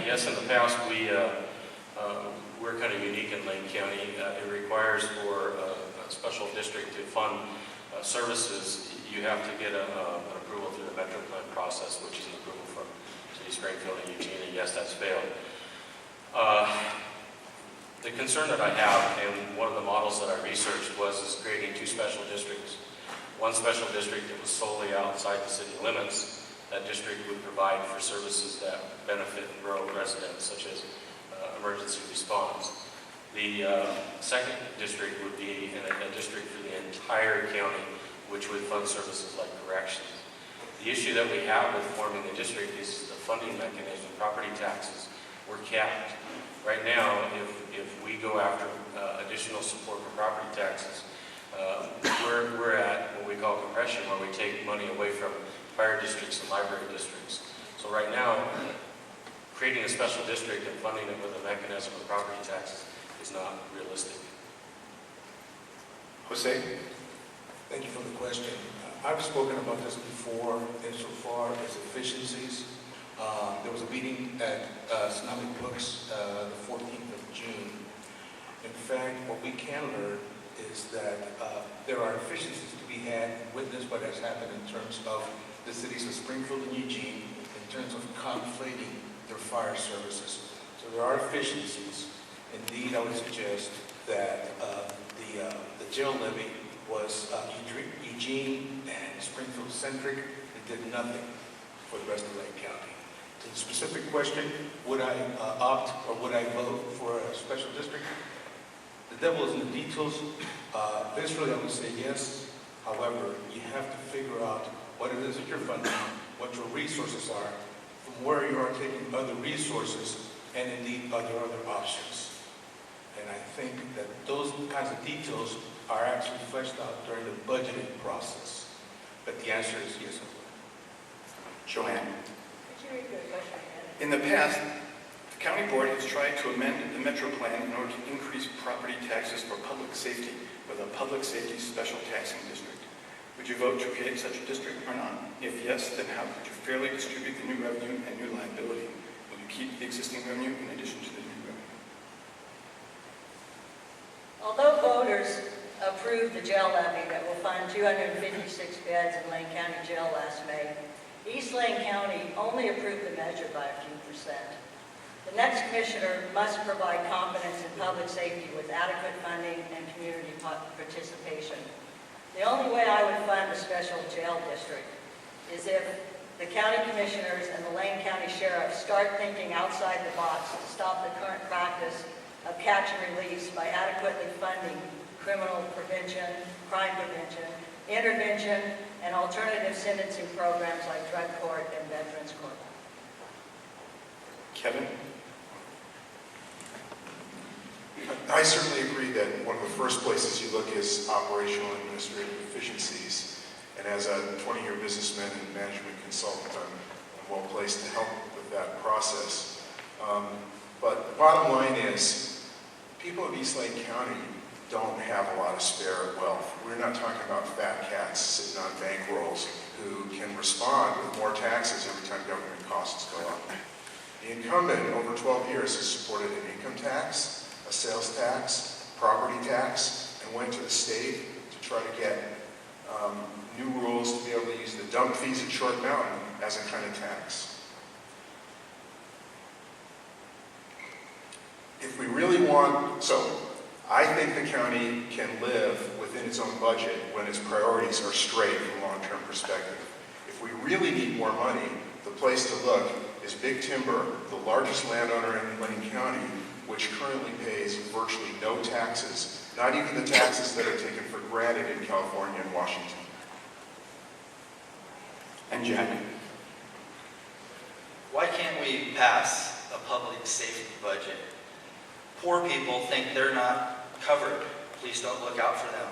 Yes, in the past we're kind of unique in Lane County. It requires for a special district to fund services, you have to get an approval through the Metro Plan process, which is an approval from City of Springfield and Eugene, and yes, that's failed. The concern that I have, and one of the models that I researched, is creating two special districts. One special district that was solely outside the city limits. That district would provide for services that benefit rural residents, such as emergency response. The second district would be a district for the entire county, which would fund services like corrections. The issue that we have with forming the district is the funding mechanism. Property taxes were capped. Right now, if we go after additional support for property taxes, we're at what we call compression, where we take money away from fire districts and library districts. So right now, creating a special district and funding it with a mechanism of property taxes is not realistic. Jose? Thank you for the question. I've spoken about this before insofar as efficiencies. There was a meeting at Tsunami Books the 14th of June. In fact, what we can learn is that there are efficiencies to be had and witnessed what has happened in terms of the cities of Springfield and Eugene in terms of conflating their fire services. So there are efficiencies. Indeed, I would suggest that the jail levy was Eugene and Springfield centric. It did nothing for the rest of Lake County. To the specific question, would I opt or would I vote for a special district? The devil is in the details. Viscerally, I would say yes. However, you have to figure out what it is that you're funding, what your resources are, from where you are taking other resources, and indeed other options. And I think that those kinds of details are actually fleshed out during the budgeting process. But the answer is yes. Joanne? In the past, the county board has tried to amend the Metro Plan in order to increase property taxes for public safety with a public safety special taxing district. Would you vote to create such a district or not? If yes, then how could you fairly distribute the new revenue and new liability? Will you keep the existing revenue in addition to the new revenue? Although voters approved the jail levy that will fund 256 beds in Lane County Jail last May, East Lane County only approved the measure by a few percent. The next commissioner must provide confidence in public safety with adequate funding and community participation. The only way I would fund a special jail district is if the county commissioners and the Lane County Sheriff start thinking outside the box to stop the current practice of catch and release by adequately funding criminal prevention, crime prevention, intervention, and alternative sentencing programs like drug court and veterans court. Kevin? I certainly agree that one of the first places you look is operational and administrative efficiencies. And as a 20-year businessman and management consultant, I'm well placed to help with that process. But the bottom line is, people of East Lake County don't have a lot of spare wealth. We're not talking about fat cats sitting on bankrolls who can respond with more taxes every time government costs go up. The incumbent over 12 years has supported an income tax, a sales tax, property tax, and went to the state to try to get new rules to be able to use the dump fees at Short Mountain as a kind of tax. If we really want, I think the county can live within its own budget when its priorities are straight from a long-term perspective. If we really need more money, the place to look is Big Timber, the largest landowner in Lane County, which currently pays virtually no taxes, not even the taxes that are taken for granted in California and Washington. And Jack? Why can't we pass a public safety budget? Poor people think they're not covered. Please don't look out for them.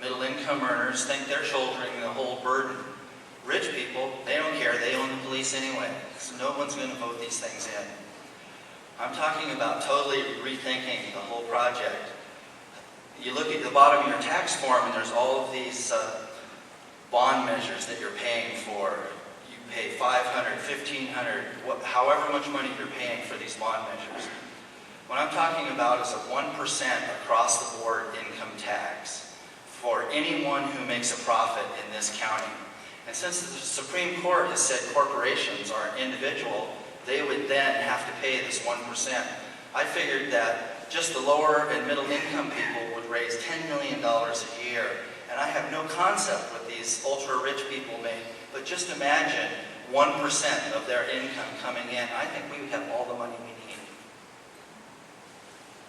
Middle income earners think they're shouldering the whole burden. Rich people, they don't care. They own the police anyway. So no one's going to vote these things in. I'm talking about totally rethinking the whole project. You look at the bottom of your tax form and there's all of these bond measures that you're paying for. You pay $500, $1,500, however much money you're paying for these bond measures. What I'm talking about is a 1% across the board income tax for anyone who makes a profit in this county. And since the Supreme Court has said corporations are an individual, they would then have to pay this 1%. I figured that just the lower and middle income people would raise $10 million a year. And I have no concept what these ultra-rich people make, but just imagine 1% of their income coming in. I think we would have all the money we need.